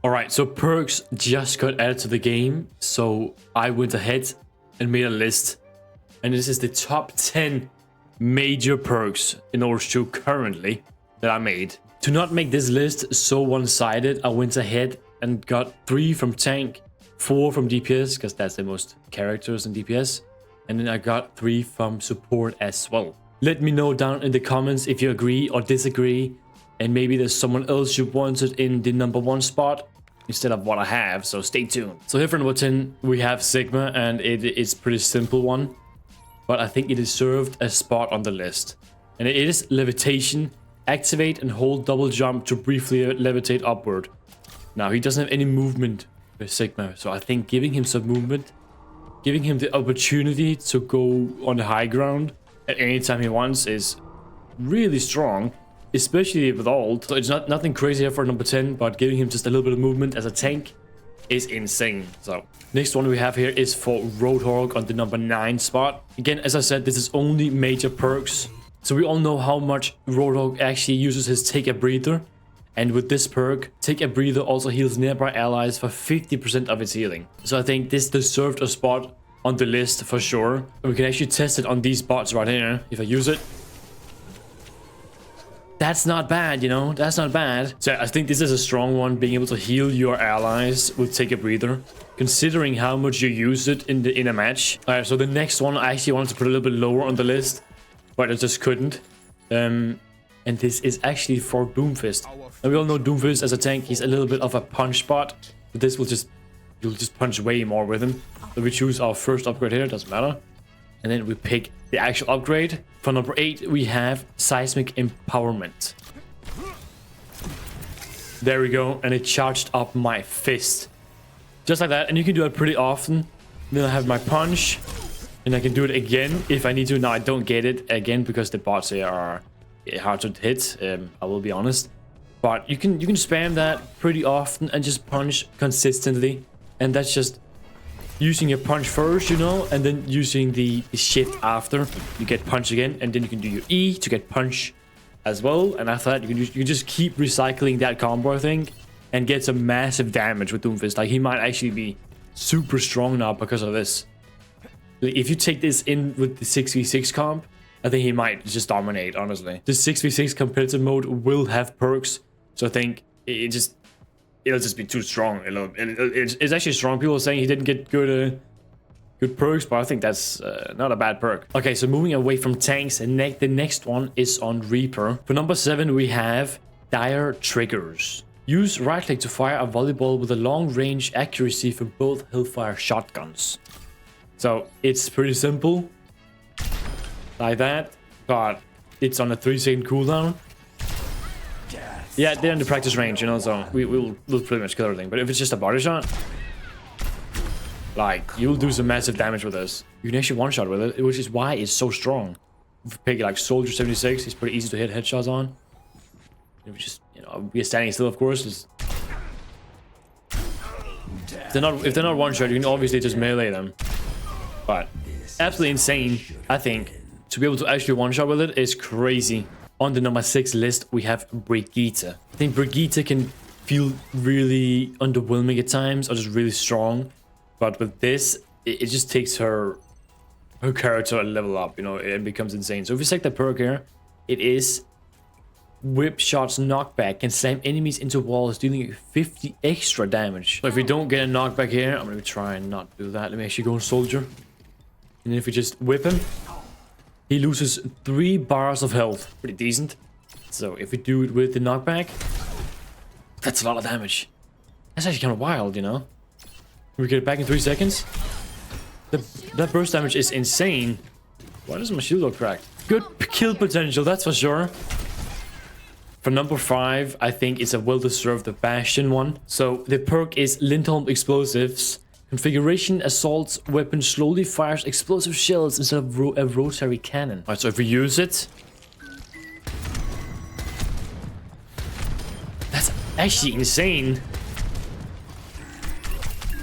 Alright, so perks just got added to the game, so I went ahead and made a list. And this is the top 10 major perks in Overwatch 2 currently that I made. To not make this list so one-sided, I went ahead and got 3 from tank, 4 from DPS, because that's the most characters in DPS. And then I got 3 from support as well. Let me know down in the comments if you agree or disagree. And maybe there's someone else you wanted in the number 1 spot instead of what I have, so stay tuned. So here for number 10, we have Sigma, and it is pretty simple one. But I think it deserved a spot on the list. And it is levitation. Activate and hold double jump to briefly levitate upward. Now, he doesn't have any movement with Sigma, so I think giving him some movement, giving him the opportunity to go on the high ground at any time he wants is really strong. Especially with ult. So it's nothing crazy here for number 10, but giving him just a little bit of movement as a tank is insane. So next one we have here is for Roadhog on the number 9 spot. Again, as I said, this is only major perks. So we all know how much Roadhog actually uses his take a breather. And with this perk, take a breather also heals nearby allies for 50% of its healing. So I think this deserved a spot on the list for sure. And we can actually test it on these bots right here if I use it. That's not bad, you know, that's not bad. So I think this is a strong one, being able to heal your allies with take a breather, considering how much you use it in a match. All right, so the next one I actually wanted to put a little bit lower on the list, but I just couldn't. And this is actually for Doomfist. And we all know Doomfist as a tank, he's a little bit of a punch bot, but this will you'll just punch way more with him. So we choose our first upgrade here, doesn't matter. And then we pick the actual upgrade. For number 8, we have Seismic Empowerment. There we go. And it charged up my fist. Just like that. And you can do it pretty often. Then I have my punch. And I can do it again if I need to. Now I don't get it again because the bots here are hard to hit. I will be honest. But you can spam that pretty often and just punch consistently. And that's just using your punch first, you know, and then using the shift after. You get punch again, and then you can do your E to get punch as well. And after that, you can just keep recycling that combo, I think, and get some massive damage with Doomfist. Like, he might actually be super strong now because of this. If you take this in with the 6v6 comp, I think he might just dominate, honestly. The 6v6 competitive mode will have perks, so I think it'll just be too strong. It's actually strong. People are saying he didn't get good perks, but I think that's not a bad perk. Okay, so moving away from tanks, and the next one is on Reaper. For number 7, we have Dire Triggers. Use right click to fire a volleyball with a long range accuracy for both Hellfire shotguns. So it's pretty simple, like that, but it's on a 3-second cooldown. Yeah, they're in the practice range, you know, so we'll pretty much kill everything. But if it's just a body shot, like, you'll do some massive damage with this. You can actually one-shot with it, which is why it's so strong. If you pick like Soldier 76, he's pretty easy to hit headshots on. If you just, you know, be standing still, of course. Just... If they're not one-shot, you can obviously just melee them. But absolutely insane, I think. To be able to actually one-shot with it is crazy. On the number 6 list, we have Brigitte. I think Brigitte can feel really underwhelming at times, or just really strong. But with this, it just takes her character a level up, you know, it becomes insane. So if you select the perk here, it is Whip Shots Knockback. Can slam enemies into walls, dealing 50 extra damage. So if we don't get a knockback here, I'm going to try and not do that. Let me actually go on Soldier. And if we just whip him, he loses 3 bars of health. Pretty decent. So if we do it with the knockback, that's a lot of damage. That's actually kind of wild, you know. We get it back in 3 seconds. That burst damage is insane. Why does my shield look cracked? Good kill potential, that's for sure. For number 5, I think it's a well-deserved Bastion one. So the perk is Lindholm Explosives. Configuration: assault weapon slowly fires explosive shells instead of a rotary cannon. Alright, so if we use it, that's actually insane.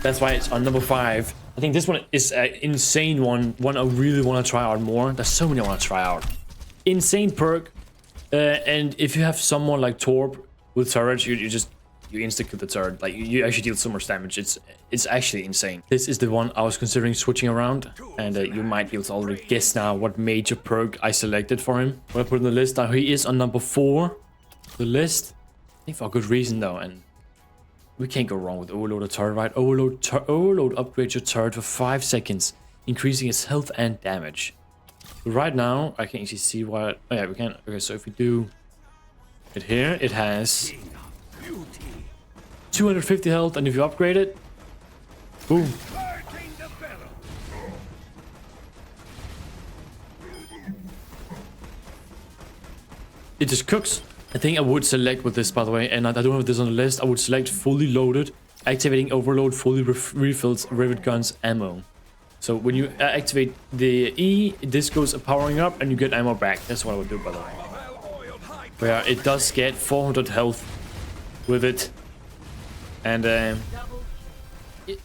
That's why it's on number 5. I think this one is an insane one I really want to try out more. There's so many I want to try out. Insane perk. And if you have someone like Torb with turret, you you insta kill the turret. Like you actually deal so much damage. It's actually insane. This is the one I was considering switching around, and you might be able to already guess now what major perk I selected for him. What I put on the list now, he is on number 4. The list, I think for a good reason though, and we can't go wrong with Overload a turret, right? Overload upgrades your turret for 5 seconds, increasing its health and damage. But right now, I can actually see what... Oh yeah, we can. Okay, so if we do it here, it has 250 health, and if you upgrade it, boom. It just cooks. I think I would select with this, by the way, and I don't have this on the list. I would select fully loaded, activating overload, fully refills rivet guns ammo. So when you activate the E, this goes powering up and you get ammo back. That's what I would do, by the way. Where it does get 400 health with it, and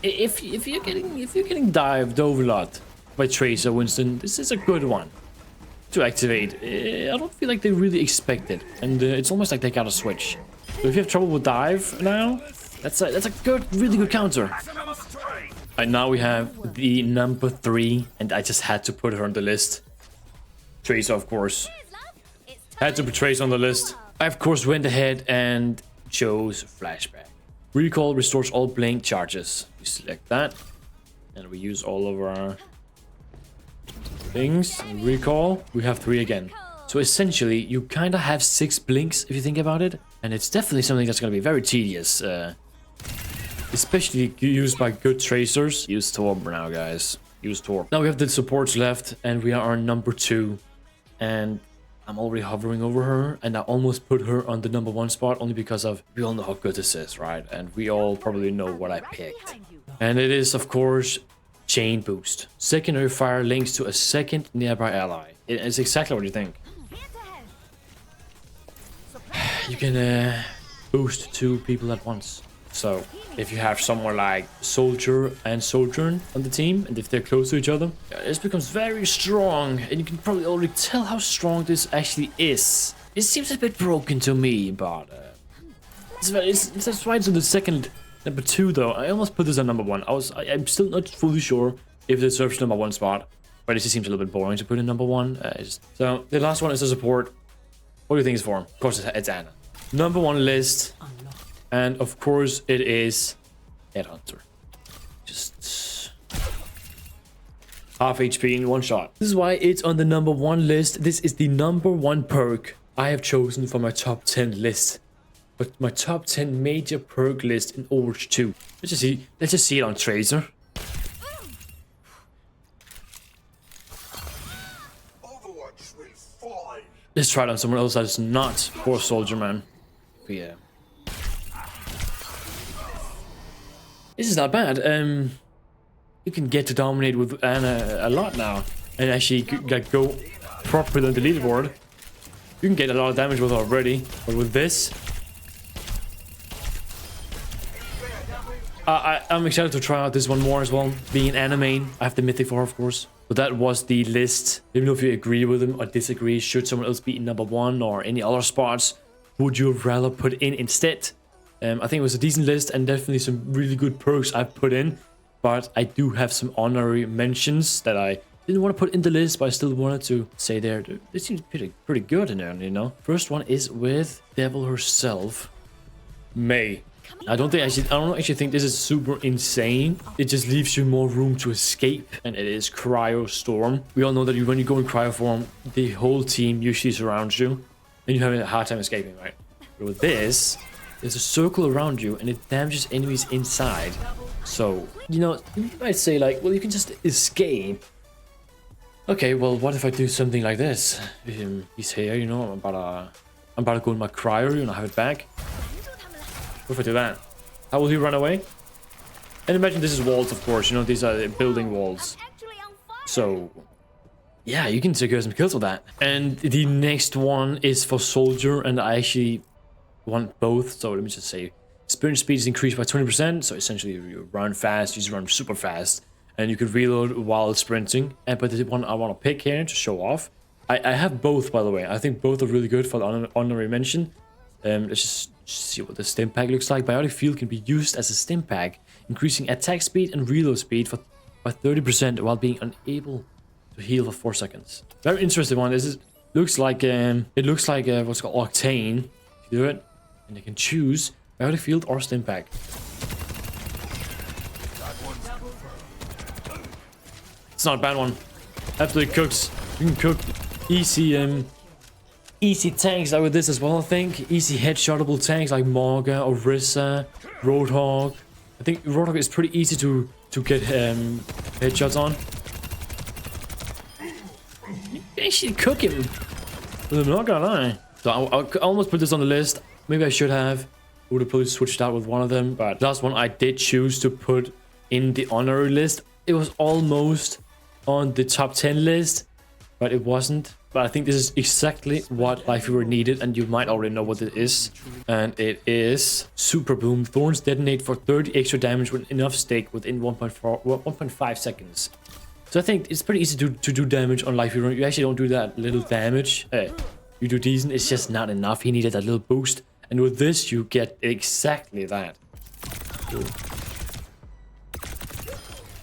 if you're getting dived over a lot by Tracer, Winston, this is a good one to activate. I don't feel like they really expect it, and it's almost like they got a switch. So if you have trouble with dive now, that's a good, really good counter. And now we have the number 3, and I just had to put her on the list. Tracer, of course. Had to put Tracer on the list. I of course went ahead and chose flashback. Recall restores all blank charges. We select that, and we use all of our things. Recall, we have 3 again. So essentially, you kind of have 6 blinks if you think about it, and it's definitely something that's going to be very tedious, especially used by good tracers. Use Torbjorn now, guys. Use Torb. Now we have the supports left, and we are on number 2, and I'm already hovering over her, and I almost put her on the number 1 spot only because of we all know how good this is, right? And we all probably know what I picked, and it is of course chain boost. Secondary fire links to a second nearby ally. It's exactly what you think. You can boost 2 people at once. So if you have someone like Soldier and Sojourn on the team, and if they're close to each other, this becomes very strong, and you can probably already tell how strong this actually is. It seems a bit broken to me, but it's right to the second. Number 2 though, I almost put this on number 1. I'm still not fully sure if it deserves number 1 spot, but it just seems a little bit boring to put in number 1. So the last one is the support. What do you think it's for? Of course it's Anna. Number 1 list, and of course it is Headhunter. Just half HP in 1 shot. This is why it's on the number 1 list. This is the number 1 perk I have chosen for my top 10 list. But my top 10 major perk list in Overwatch 2. Let's just see it on Tracer. Overwatch will fall. Let's try it on someone else that is not for Soldier Man. Yeah. This is not bad. You can get to dominate with Anna a lot now, and actually like go properly on the leaderboard. You can get a lot of damage with her already, but with this, I'm excited to try out this one more as well. Being an Anna main, I have the mythic for her, of course. But that was the list. Let me know if you agree with them or disagree. Should someone else be in number 1 or any other spots? Would you rather put in instead? I think it was a decent list and definitely some really good perks I've put in. But I do have some honorary mentions that I didn't want to put in the list, but I still wanted to say there. It seems pretty good in there, you know. First one is with Devil herself, May. I don't actually think this is super insane. It just leaves you more room to escape, and it is Cryo Storm. We all know that when you go in cryo form, the whole team usually surrounds you, and you have a hard time escaping, right? But with this, there's a circle around you, and it damages enemies inside. So, you know, you might say like, well, you can just escape. Okay, well, what if I do something like this? He's here, you know, I'm about to go in my cryo, you know, have it back. What if I do that? How will he run away? And imagine this is walls, of course, you know, these are building walls. So, yeah, you can secure some kills with that. And the next one is for Soldier, and I actually want both. So let me just say, sprint speed is increased by 20%. So essentially, you run fast, you just run super fast, and you can reload while sprinting. But the one I want to pick here to show off, I have both, by the way. I think both are really good for the honorary mention. Let's just see what the stim pack looks like. Biotic field can be used as a stim pack, increasing attack speed and reload speed by 30% while being unable to heal for 4 seconds. Very interesting one. This looks like what's called Octane. You do it, and you can choose biotic field or stim pack. It's not a bad one. Absolutely cooks. You can cook easy tanks out with this as well, I think. Easy headshotable tanks like Morga, Orisa, Roadhog. I think Roadhog is pretty easy to get headshots on. You can actually cook him. I'm not gonna lie. So I'll almost put this on the list. Maybe I should have. Would have probably switched out with one of them. But last one I did choose to put in the honorary list. It was almost on the top 10 list, but it wasn't. But I think this is exactly what Life Hero needed, and you might already know what it is. And it is Super Boom. Thorns detonate for 30 extra damage with enough stake within 1.5 seconds. So I think it's pretty easy to do damage on Life Hero. You actually don't do that little damage. You do decent, it's just not enough. He needed that little boost. And with this, you get exactly that.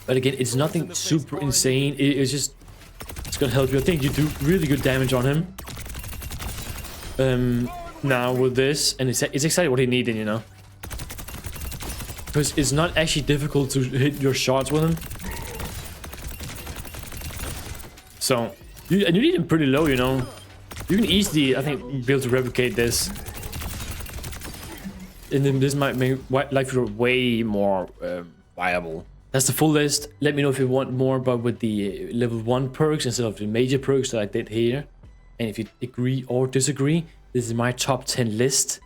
But again, it's nothing super insane. It's just, it's gonna help you. I think you do really good damage on him. Now with this, and it's exactly what he needed, you know. Because it's not actually difficult to hit your shots with him. So, you need him pretty low, you know. You can easily, I think, be able to replicate this. And then this might make Life Hero way more viable. That's the full list. Let me know if you want more, but with the level 1 perks instead of the major perks that I did here. And if you agree or disagree, this is my top 10 list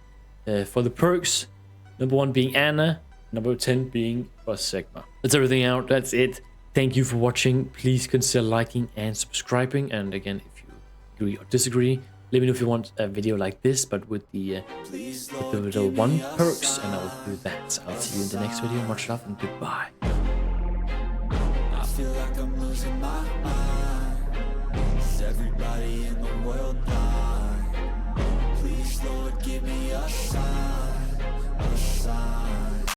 for the perks. Number 1 being Anna, number 10 being Boss Sigma. That's everything out. That's it. Thank you for watching. Please consider liking and subscribing. And again, if you agree or disagree, let me know if you want a video like this, but with the level 1 perks, and I will do that. I'll see you in the next video. Much love and goodbye. I feel like I'm losing my mind. Is everybody in the world blind? Please, Lord, give me a sign.